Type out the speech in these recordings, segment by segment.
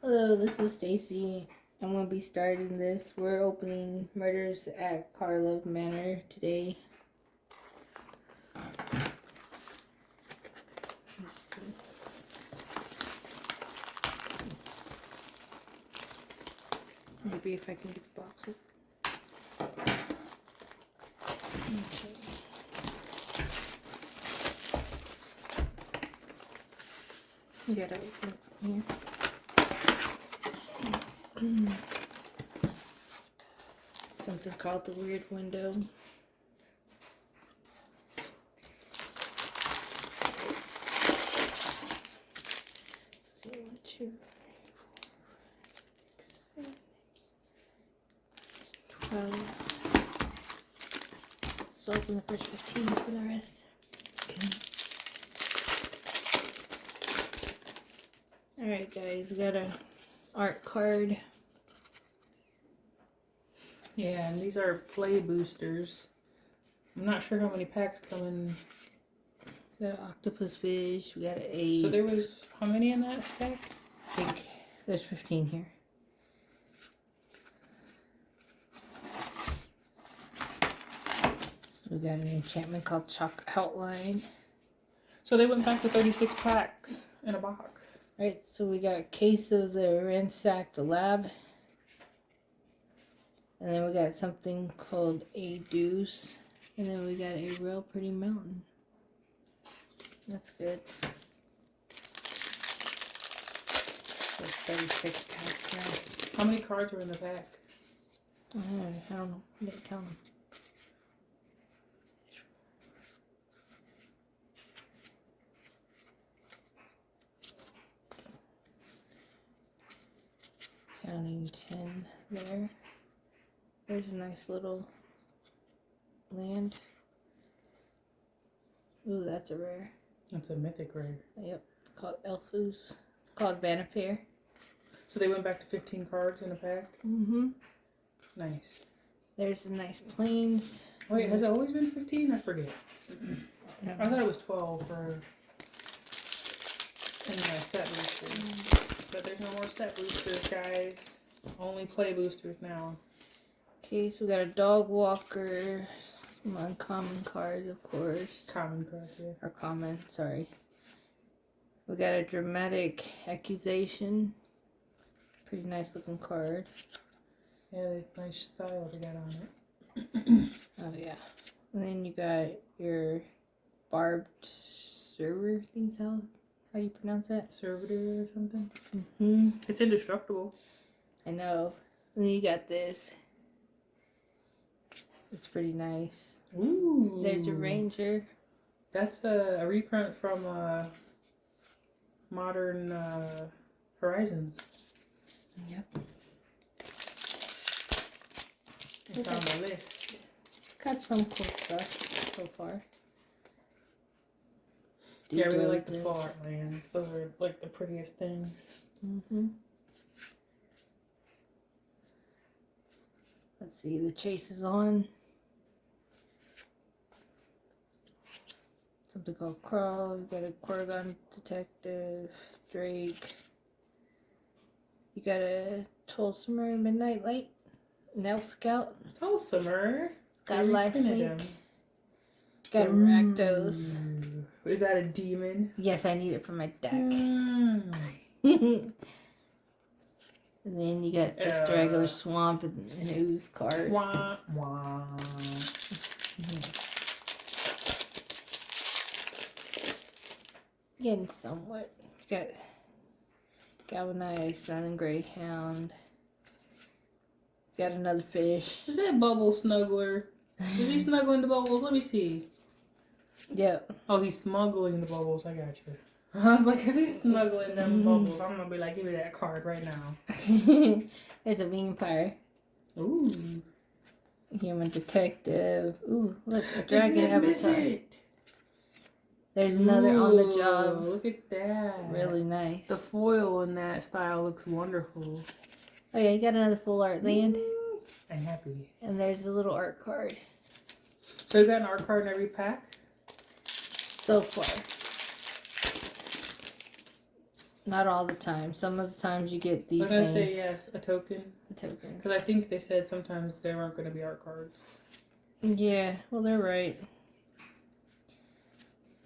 Hello, this is Stacy. I'm going to be starting this. We're opening Murders at Karlov Manor today. Maybe if I can get the box up. Okay. You gotta open it from here. Something called the weird window. So 1, 2, 3, 4, 5, 6, 7, 12. So open the first 15 for the rest. Okay. Alright guys, we got a art card. Yeah, and these are play boosters. I'm not sure how many packs come in. We got an octopus fish. We got a. So there was how many in that stack? I think there's 15 here. We got an enchantment called Chalk Outline. So they went back to 36 packs in a box. Alright, so we got a case of the ransacked lab. And then we got something called a deuce. And then we got a real pretty mountain. That's good. That's 36 packs now. How many cards were in the pack? I don't know. I didn't count them. Counting 10 there. There's a nice little land. Ooh, that's a rare. That's a mythic rare. Yep, called Elfus. It's called Vanifair. So they went back to 15 cards in a pack? Mm-hmm. Nice. There's some nice planes. Wait, has it always been 15? I forget. I thought it was 12 for in the set boosters. But there's no more set boosters, guys. Only play boosters now. Okay, so we got a dog walker. Some uncommon cards, of course. Common cards, yeah. Or common, sorry. We got a dramatic accusation. Pretty nice looking card. Yeah, nice style they got on it. Oh yeah. And then you got your barbed server things. How do you pronounce that? Servitor or something? Mm-hmm. It's indestructible. I know. And then you got this. It's pretty nice. Ooh. There's a ranger. That's a reprint from Modern Horizons. Yep. It's on the list. Got some cool stuff so far. Yeah, I really like the full art lands. Those are like the prettiest things. Mm-hmm. Let's see, the chase is on. Something called Karlov. You got a Quartergon detective, Drake. You got a Tulsamer Midnight Light, an Elf Scout. Tulsamer. Got life link. Got Rakdos. Is that a demon? Yes, I need it for my deck. And then you got just a regular swamp and an ooze card. Wah, wah. Getting somewhat. You got galvanized running greyhound. Got another fish. Is that Bubble Snuggler? Is he snuggling the bubbles? Let me see. Yep. Oh, he's smuggling the bubbles. I got you. I was like, if he's smuggling them bubbles, I'm gonna be like, give me that card right now. There's a vampire. Ooh. Human detective. Ooh, look, a dragon avatar. There's another on the job. Look at that. Really nice. The foil in that style looks wonderful. Oh yeah, you got another full art land. I'm happy. And there's a little art card. So you got an art card in every pack? So far. Not all the time. Some of the times you get these I'm gonna things. say yes, a token. The tokens. Because I think they said sometimes there weren't going to be art cards. Yeah, well, they're right.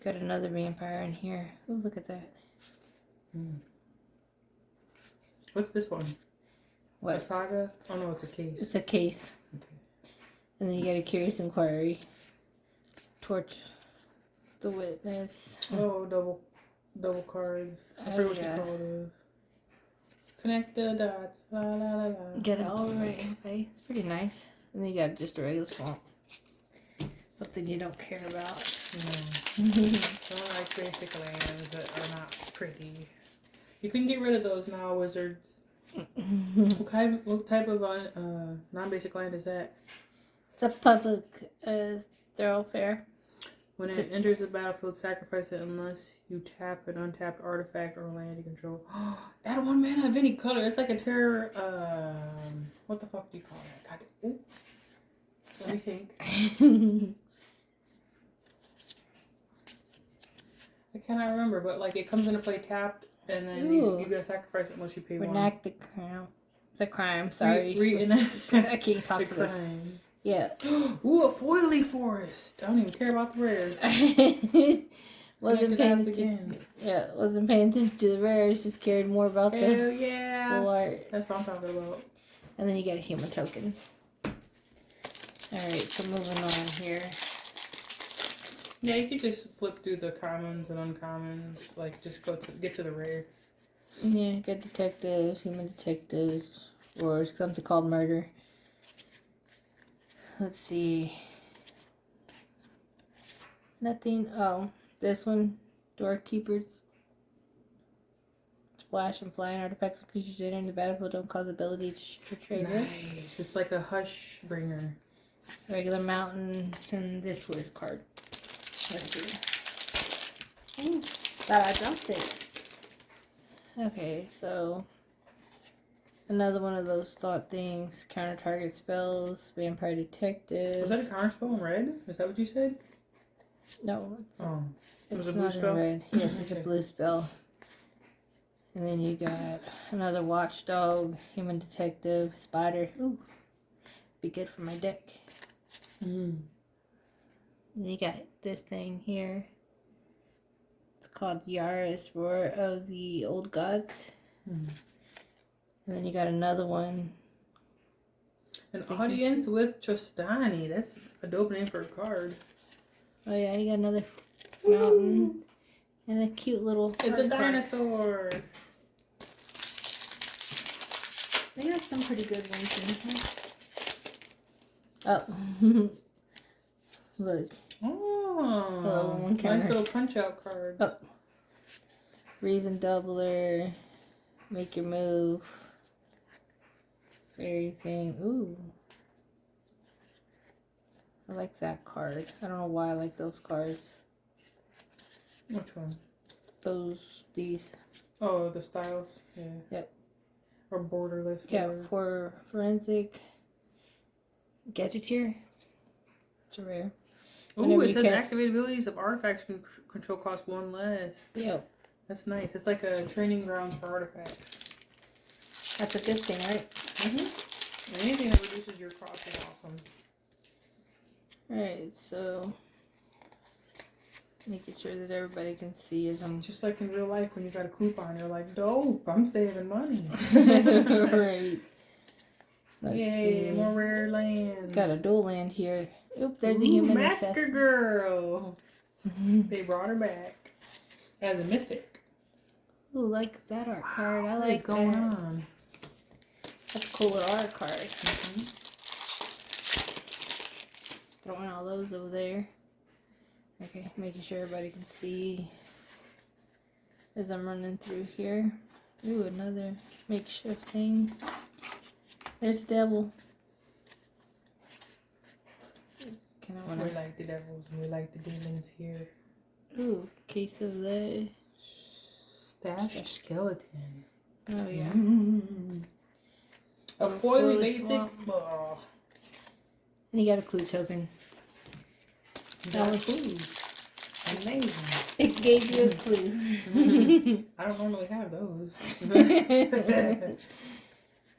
Got another vampire in here. Oh, look at that. What's this one? What? A saga? Oh no, it's a case. It's a case. Okay. And then you got a curious inquiry. Torch the witness. Oh, double cards. I forget what you call those. Connect the dots. La la la la. Get it all right, okay? It's pretty nice. And then you got just a regular swamp. Something you don't care about. No. Don't like basic lands that are not pretty. You can get rid of those now, wizards. What type of non-basic land is that? It's a public thoroughfare. When it enters the battlefield, sacrifice it unless you tap an untapped artifact or land you control. Add 1 mana of any color. It's like a terror. What the fuck do you call that? God. Ooh. Let me think. I cannot remember, but like it comes into play tapped, and then you gotta sacrifice it unless you pay one. Reenact the crime. The crime. Sorry. I can't talk to crime. Yeah. Ooh, a foily forest. I don't even care about the rares. Wasn't paying attention. Yeah, wasn't paying attention to the rares. Just cared more about the full art. That's what I'm talking about. And then you get a human token. All right, so moving on here. Yeah, you could just flip through the commons and uncommons. Like, just get to the rare. Yeah, got detectives, human detectives, or something called murder. Let's see. Nothing. Oh, this one. Doorkeepers. Splash and flying artifacts and creatures entering the battlefield don't cause ability to trigger. Nice. It's like a hush bringer. Regular mountain and this weird card. Let's see. Ooh, thought I dropped it. Okay, so another one of those thought things. Counter target spells. Vampire detective. Was that a counter spell in red? Is that what you said? No, it's it's a blue not spell? in red. Yes, it's a blue spell. And then you got another watchdog, human detective, spider. Ooh, be good for my deck. And you got this thing here. It's called Yaris, Roar of the Old Gods. And then you got another one. An audience with Trostani. That's a dope name for a card. Oh yeah, you got another mountain. And a cute little It's a dinosaur. They got some pretty good ones in here. Oh. Look. Oh. Nice little punch out card. Oh. Reason doubler. Make your move. Fairy thing. Ooh. I like that card. I don't know why I like those cards. Which one? These. Oh, the styles? Yeah. Yep. Or borderless. Yeah, for forensic gadgeteer. It's a rare. Ooh, it says activate abilities of artifacts control cost 1 less. Yep. That's nice. It's like a training ground for artifacts. That's a good thing, right? Mm-hmm. Anything that reduces your cost is awesome. Alright, so making sure that everybody can see as I'm just like in real life when you got a coupon, you're like, dope, I'm saving money. Right. Let's Yay, see. more rare lands. Got a dual land here. Oop, there's a human Massacre Girl. They brought her back as a mythic. Ooh, like that art card. I What like is going that. on? That's a cool little art card. Throwing all those over there. Okay, making sure everybody can see as I'm running through here. Ooh, another makeshift thing. There's devil. We like the devils and we like the demons here. Ooh, case of the Stashed skeleton. Oh yeah. A foily basic. Oh. And you got a clue token. That was cool. Amazing. It gave you a clue. I don't normally have those.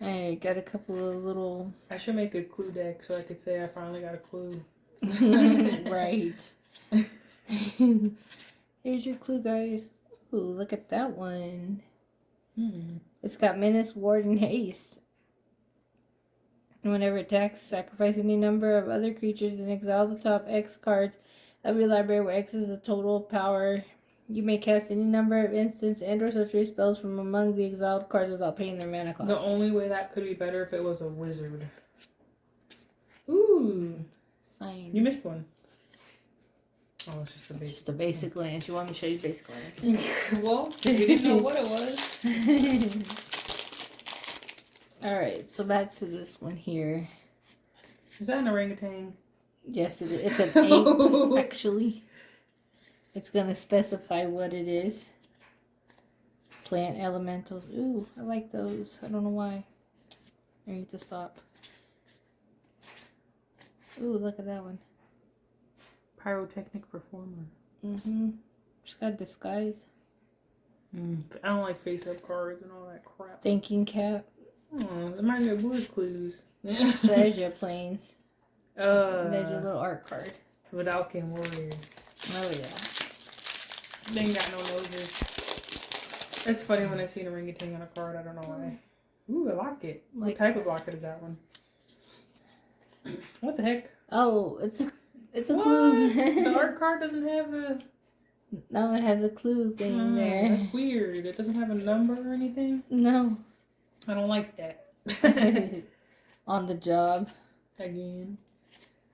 Alright, got a couple of little... I should make a clue deck so I could say I finally got a clue. Right. Here's your clue, guys. Ooh, look at that one. It's got Menace, Ward, and Haste. And whenever it attacks, sacrifice any number of other creatures and exile the top X cards of your library, where X is the total power. You may cast any number of instants and or sorcery spells from among the exiled cards without paying their mana cost. The only way that could be better if it was a wizard. Ooh. Sign. You missed one. Oh, it's just a It's basic. just a basic lance. You want me to show you basic lance? Well, you didn't know what it was. Alright, so back to this one here. Is that an orangutan? Yes, it is. It's an ape, actually. It's going to specify what it is. Plant elementals. Ooh, I like those. I don't know why. I need to stop. Ooh, look at that one. Pyrotechnic performer. Just got disguise. I don't like face-up cards and all that crap. Thinking cap. Oh, it reminds me of Word Clues. There's your planes. There's your little art card. Vidalcan Warrior. Oh, yeah. They ain't got no noses. It's funny when I see an orangutan on a card. I don't know why. Ooh, a locket. What type of locket is that one? What the heck? Oh, it's a What? clue. The art card doesn't have the... No, it has a clue thing there. That's weird. It doesn't have a number or anything? No. I don't like that. On the job. Again.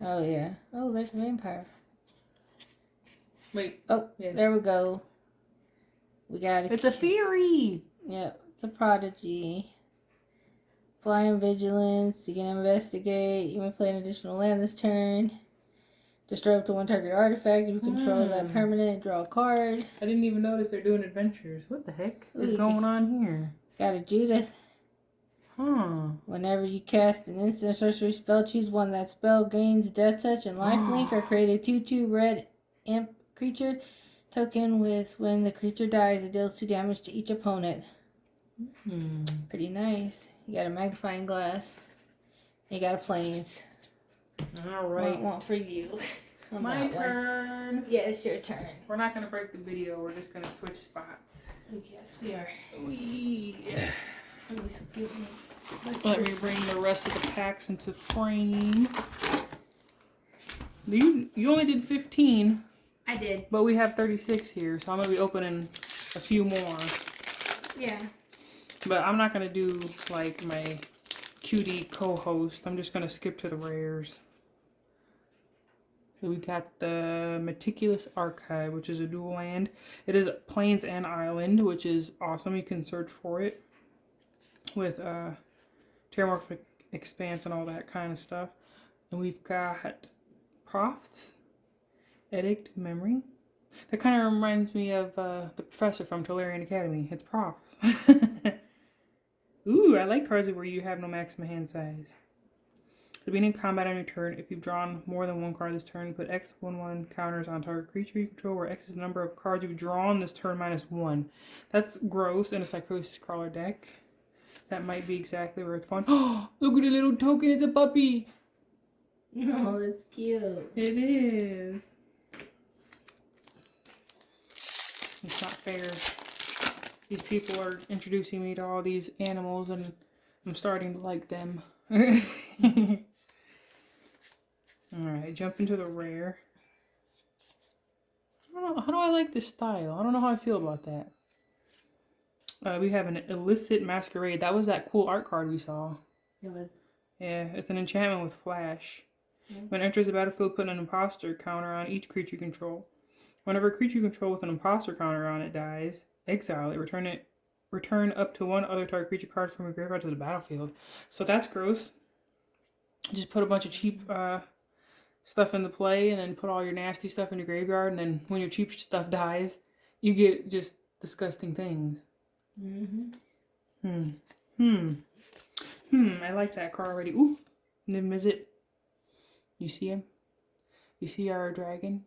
Oh, yeah. Oh, there's a vampire. Wait. Oh, yeah. There we go. We got it. It's a fairy! Yeah, it's a prodigy. Flying vigilance. You can investigate. You may play an additional land this turn. Destroy up to one target artifact. If you control that permanent, draw a card. I didn't even notice they're doing adventures. What the heck is Ooh, going on here? Got a Judith. Huh. Whenever you cast an instant sorcery spell, choose one. That spell gains Death Touch and Lifelink, or create a 2/2 red imp creature token with when the creature dies, it deals 2 damage to each opponent. Pretty nice. You got a magnifying glass. You got a planes. Alright. One for you. My turn. Yeah, it's your turn. We're not going to break the video. We're just going to switch spots. Yes, we are. Wee. Let me scoop me. Let me bring the rest of the packs into frame. You only did 15. I did. But we have 36 here, so I'm going to be opening a few more. Yeah. But I'm not going to do like my cutie co-host. I'm just going to skip to the rares. So we got the Meticulous Archive, which is a dual land. It is Plains and Island, which is awesome. You can search for it with Terramorphic Expanse and all that kind of stuff. And we've got Prof's Edict Memory. That kind of reminds me of the professor from Tolarian Academy. It's Prof's. Ooh, I like cards where you have no maximum hand size. At the beginning of combat on your turn, if you've drawn more than one card this turn, put X/1/1 counters on target creature you control, where X is the number of cards you've drawn this turn -1. That's gross in a Psychosis Crawler deck. That might be exactly where it's going. Oh, look at the little token. It's a puppy. No, that's cute. It is. It's not fair. These people are introducing me to all these animals and I'm starting to like them. Alright, jump into the rare. I don't know, how do I like this style? I don't know how I feel about that. We have an Illicit Masquerade. That was that cool art card we saw. It was. Yeah, it's an enchantment with flash. Nice. When it enters the battlefield, put an imposter counter on each creature you control. Whenever a creature you control with an imposter counter on it dies, exile it. Return up to one other target creature card from your graveyard to the battlefield. So that's gross. Just put a bunch of cheap stuff into play and then put all your nasty stuff in your graveyard, and then when your cheap stuff dies, you get just disgusting things. I like that card already. Ooh, Nimizit. You see him? You see our dragon?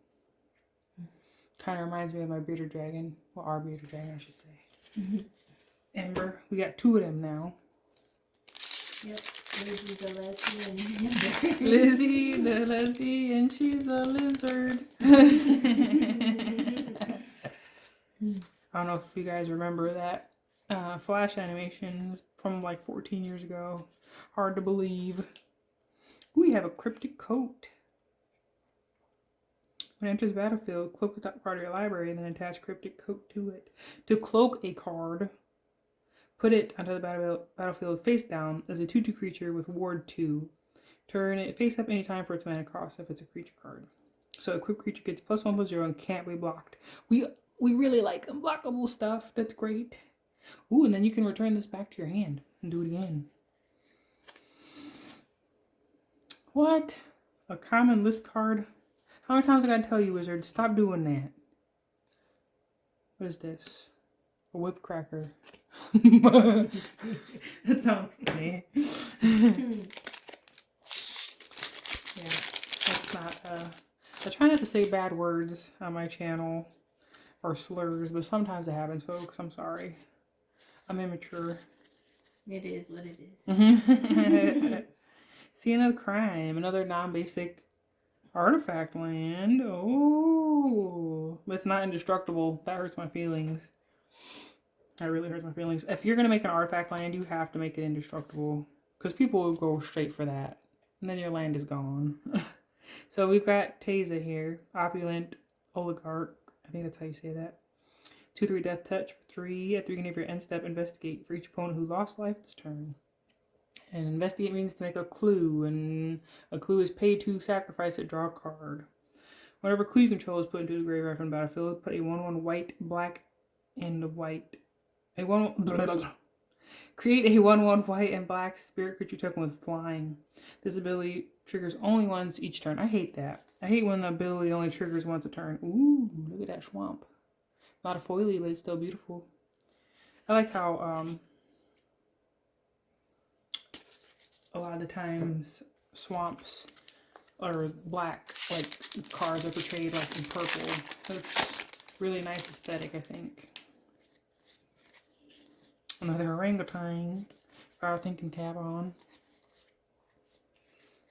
Kind of reminds me of my bearded dragon. Well, our bearded dragon, I should say. Ember. We got 2 of them now. Yep. Lizzie the Leslie and Ember. Lizzie the Leslie, and she's a lizard. I don't know if you guys remember that Flash animations from like 14 years ago. Hard to believe. We have a cryptic coat. When it enters the battlefield, cloak the top part of your library and then attach cryptic coat to it. To cloak a card, put it onto the battlefield face down as a 2/2 creature with ward 2. Turn it face up anytime for its mana cost if it's a creature card. So equipped creature gets +1/+0 and can't be blocked. We really like unblockable stuff. That's great. Ooh, and then you can return this back to your hand and do it again. What? A common list card? How many times I gotta tell you, Wizard? Stop doing that. What is this? A whip cracker. That sounds funny. Yeah, that's not, I try not to say bad words on my channel or slurs, but sometimes it happens, folks. I'm sorry. I'm immature. It is what it is. Scene of crime, another non-basic artifact land. Oh, but it's not indestructible. That hurts my feelings. That really hurts my feelings. If you're gonna make an artifact land, you have to make it indestructible, because people will go straight for that, and then your land is gone. So we've got Taza here, opulent oligarch. I think that's how you say that. 2/3 death touch for 3. At the beginning of your end step, investigate for each opponent who lost life this turn. And investigate means to make a clue, and a clue is pay to sacrifice it, draw a card. Whenever clue you control is put into the graveyard from the battlefield, put a 1/1 white, black, and white. Create a 1/1 white and black spirit creature token with flying. This ability triggers only once each turn. I hate that. I hate when the ability only triggers once a turn. Ooh, look at that swamp. Not a foily, but it's still beautiful. I like how a lot of the times swamps or black like cards are portrayed like in purple. That's really nice aesthetic, I think. Another orangutan. Got our thinking cap on.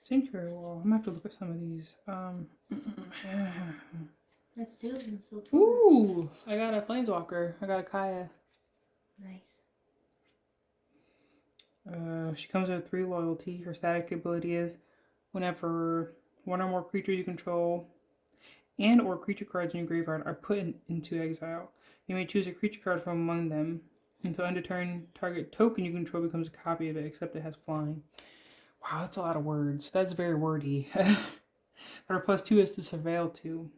Sanctuary wall. I'm gonna have to look at some of these. Let's do them so far. Ooh! I got a planeswalker. I got a Kaya. Nice. She comes with 3 loyalty. Her static ability is whenever one or more creatures you control and or creature cards in your graveyard are put into exile, you may choose a creature card from among them. Until end of turn, target token you control becomes a copy of it, except it has flying. Wow, that's a lot of words. That's very wordy. But her +2 is to surveil 2,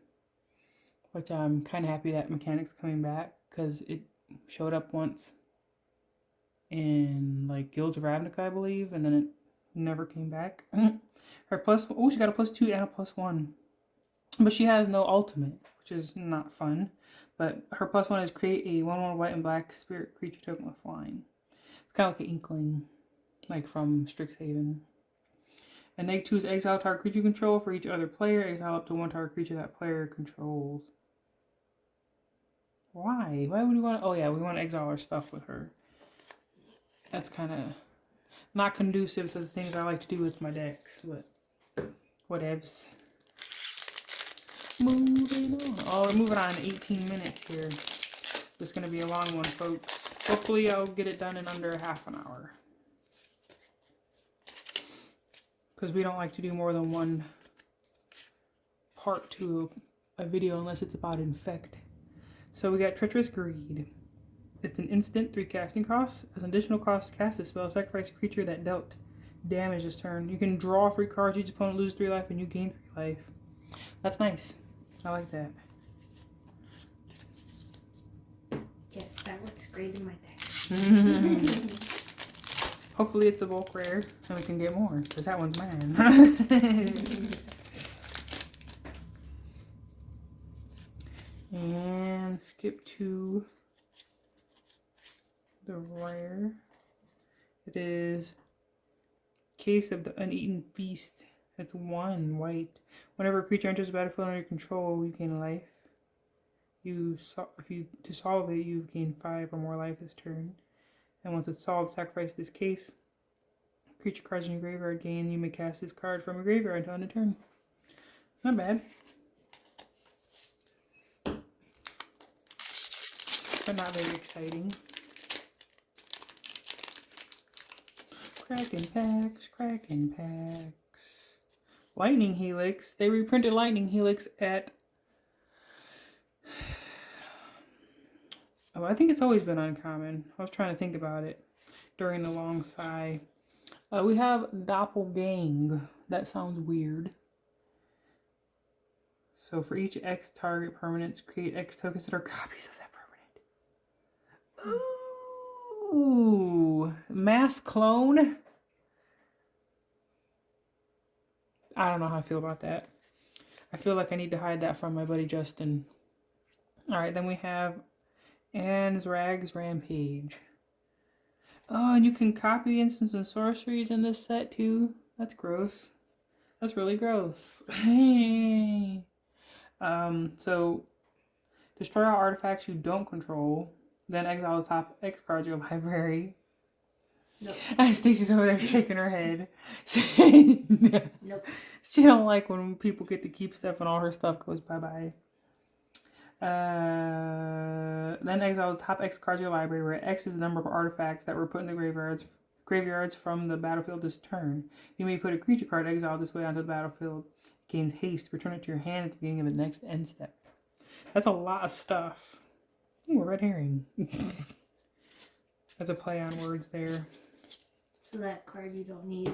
which I'm kind of happy that mechanic's coming back, because it showed up once in like Guilds of Ravnica, I believe, and then it never came back. Her she got a +2 and a +1, but she has no ultimate, which is not fun. But her +1 is create a 1/1 white and black spirit creature token with flying. It's kind of like an inkling, like from Strixhaven. And -2 is exile target creature control for each other player. Exile up to 1 target creature that player controls. Why? Why would we want to? Oh yeah, we want to exile our stuff with her. That's kind of not conducive to the things I like to do with my decks, but whatevs. Moving on. Oh, we're moving on 18 minutes here. This is going to be a long one, folks. Hopefully I'll get it done in under half an hour. Because we don't like to do more than one part to a video unless it's about Infect. So we got Treacherous Greed. It's an instant 3 casting cost. As an additional cost, cast a spell, sacrifice a creature that dealt damage this turn. You can draw 3 cards, each opponent loses 3 life, and you gain 3 life. That's nice. I like that. Yes, that works great in my deck. Hopefully it's a bulk rare, so we can get more, because that one's mine. And skip to the rare. It is Case of the Uneaten Feast. It's 1 white. Whenever a creature enters the battlefield under your control, you gain life. To solve it, you've gained 5 or more life this turn. And once it's solved, sacrifice this case. Creature cards in your graveyard gain. You may cast this card from your graveyard until end of turn. Not bad. But not very exciting. Kraken packs, Kraken packs. Lightning Helix. They reprinted Lightning Helix at... Oh, I think it's always been uncommon. I was trying to think about it during the long sigh. We have Doppelgang. That sounds weird. So for each X target permanent, create X tokens that are copies of that permanent. Ooh, mass clone. I don't know how I feel about that. I feel like I need to hide that from my buddy Justin. Alright, then we have Anne's Rags Rampage. Oh, and you can copy instants and sorceries in this set too. That's gross. That's really gross. Hey. So destroy all artifacts you don't control. Then exile the top X cards of your library. Nope. Stacy's over there shaking her head. Nope. She don't like when people get to keep stuff and all her stuff goes bye-bye. Then exile the top X cards of your library, where X is the number of artifacts that were put in the graveyards from the battlefield this turn. You may put a creature card exiled this way onto the battlefield. It gains haste. Return it to your hand at the beginning of the next end step. That's a lot of stuff. Ooh, a red herring. That's a play on words there. So that card you don't need.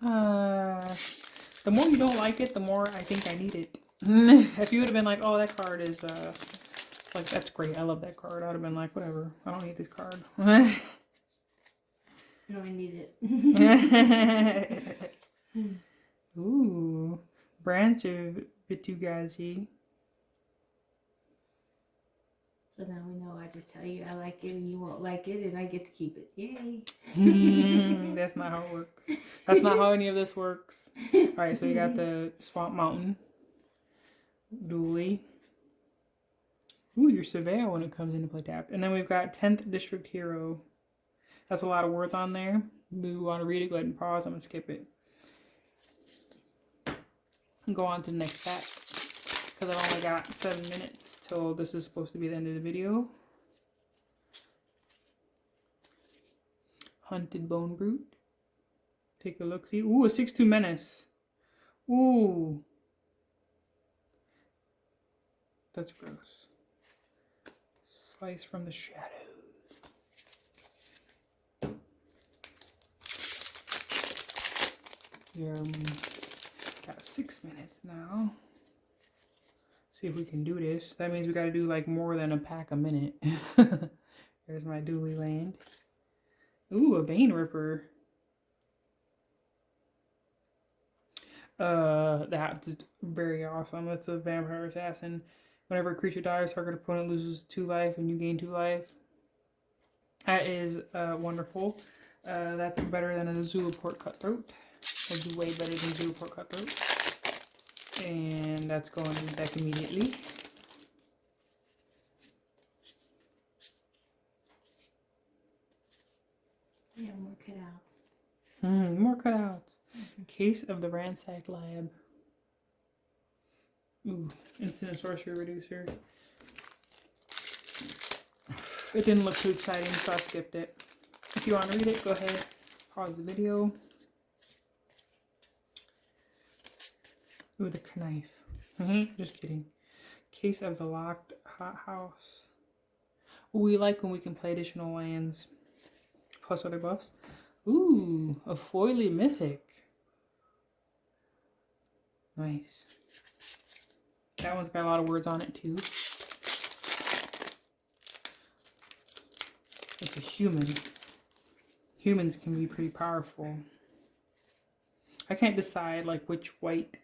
The more you don't like it, the more I think I need it. If you would have been like, oh, that card is, like, that's great, I love that card, I would have been like, whatever, I don't need this card. No, I need it. Ooh, Branch of Vitugazi. So now we know I just tell you I like it and you won't like it and I get to keep it. Yay. That's not how it works. That's not how any of this works. Alright, so we got the Swamp Mountain. Dooley. Ooh, your Surveyor when it comes into play tapped. And then we've got 10th District Hero. That's a lot of words on there. If you want to read it, go ahead and pause. I'm going to skip it. And go on to the next pack. Because I've only got 7 minutes till this is supposed to be the end of the video. Hunted Bone Brute. Take a look. See. Ooh, a 6/2 Menace. Ooh. That's gross. Slice from the shadows. Got 6 minutes now. See if we can do this. That means we gotta do like more than a pack a minute. There's my Dooley land. Ooh, a Bane Ripper. That's very awesome. That's a Vampire Assassin. Whenever a creature dies, target opponent loses 2 life and you gain 2 life. That is wonderful. That's better than a Zulaport Cutthroat. That'd be way better than Zulaport Cutthroat. And that's going in the deck immediately. Yeah, more cutouts. More cutouts. Case of the Ransacked Lab. Ooh, instant and sorcery reducer. It didn't look too exciting, so I skipped it. If you want to read it, go ahead, pause the video. Ooh, the knife. Just kidding. Case of the Locked Hothouse. Ooh, we like when we can play additional lands plus other buffs. Ooh, a Foily Mythic. Nice. That one's got a lot of words on it too. It's a human. Humans can be pretty powerful. I can't decide like which white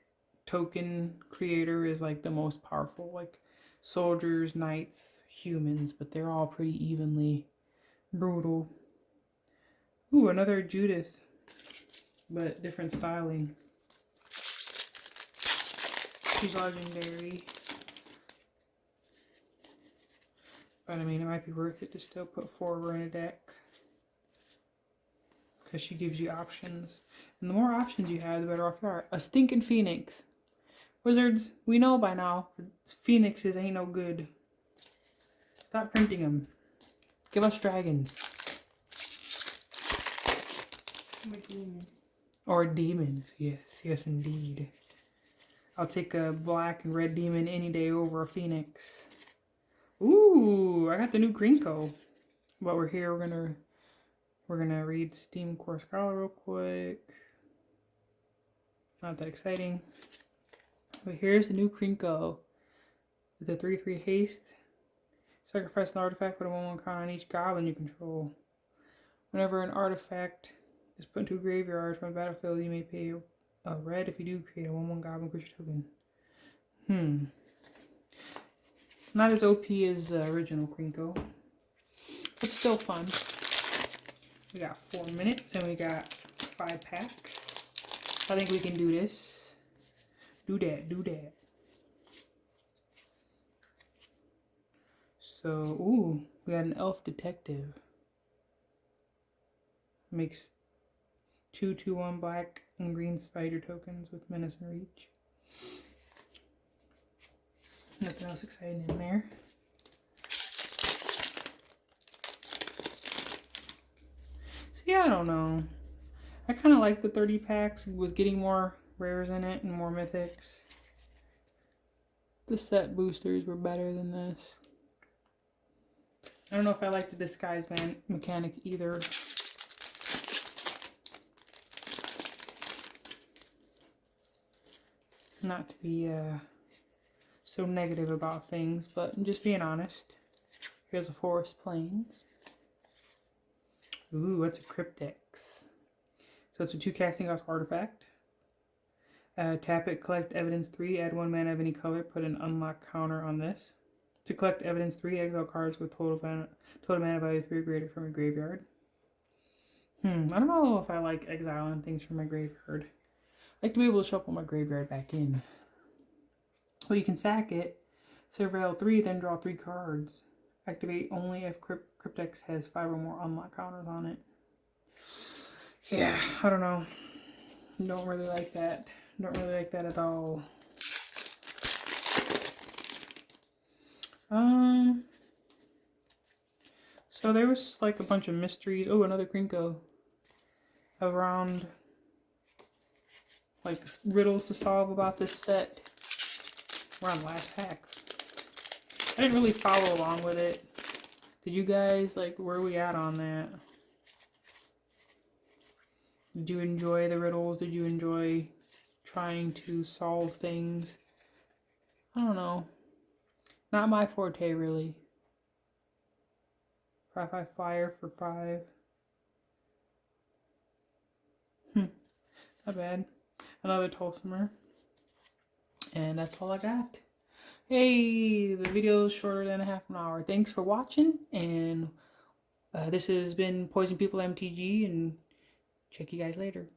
token creator is like the most powerful. Like soldiers, knights, humans, but they're all pretty evenly brutal. Ooh, another Judith, but different styling. She's legendary. But I mean, it might be worth it to still put 4 of her in a deck. Because she gives you options. And the more options you have, the better off you are. A stinking phoenix. Wizards, we know by now, phoenixes ain't no good. Stop printing them. Give us dragons. Or demons. Or demons. Yes, yes indeed. I'll take a black and red demon any day over a phoenix. Ooh, I got the new Grinko. But we're here, we're gonna read Steam Core Scholar real quick. Not that exciting. But here's the new Grinko. It's a 3/3 haste. Sacrifice an artifact, put a 1/1 counter on each goblin you control. Whenever an artifact is put into a graveyard from a battlefield, you may pay a red if you do create a 1/1 goblin creature token. Not as OP as the original Grinko, but still fun. We got 4 minutes and we got 5 packs. I think we can do this. Do that. So, ooh, we got an elf detective. Makes 2/2/1 black and green spider tokens with menace and reach. Nothing else exciting in there. See, I don't know. I kind of like the 30 packs with getting more rares in it and more mythics. The set boosters were better than this. I don't know if I like the disguise mechanic either. Not to be so negative about things, but I'm just being honest. Here's a Forest Plains. Ooh, what's a Cryptex? So it's a 2 casting cost artifact. Tap it, collect evidence 3, add 1 mana of any color, put an unlock counter on this. To collect evidence 3, exile cards with total mana value 3 or greater from your graveyard. I don't know if I like exiling things from my graveyard. I like to be able to shuffle my graveyard back in. Well, you can sack it, surveil 3, then draw 3 cards. Activate only if Cryptex has 5 or more unlock counters on it. Yeah, I don't know. Don't really like that. Don't really like that at all. So there was like a bunch of mysteries. Oh, another Grinko. Around like riddles to solve about this set. We're on the last pack. I didn't really follow along with it. Did you guys, like, where are we at on that? Did you enjoy the riddles? Did you enjoy trying to solve things? I don't know. Not my forte, really. 5/5 flyer for 5. Not bad. Another Tulsimer. And that's all I got. Hey, the video is shorter than a half an hour. Thanks for watching. And this has been Poison People MTG. And check you guys later.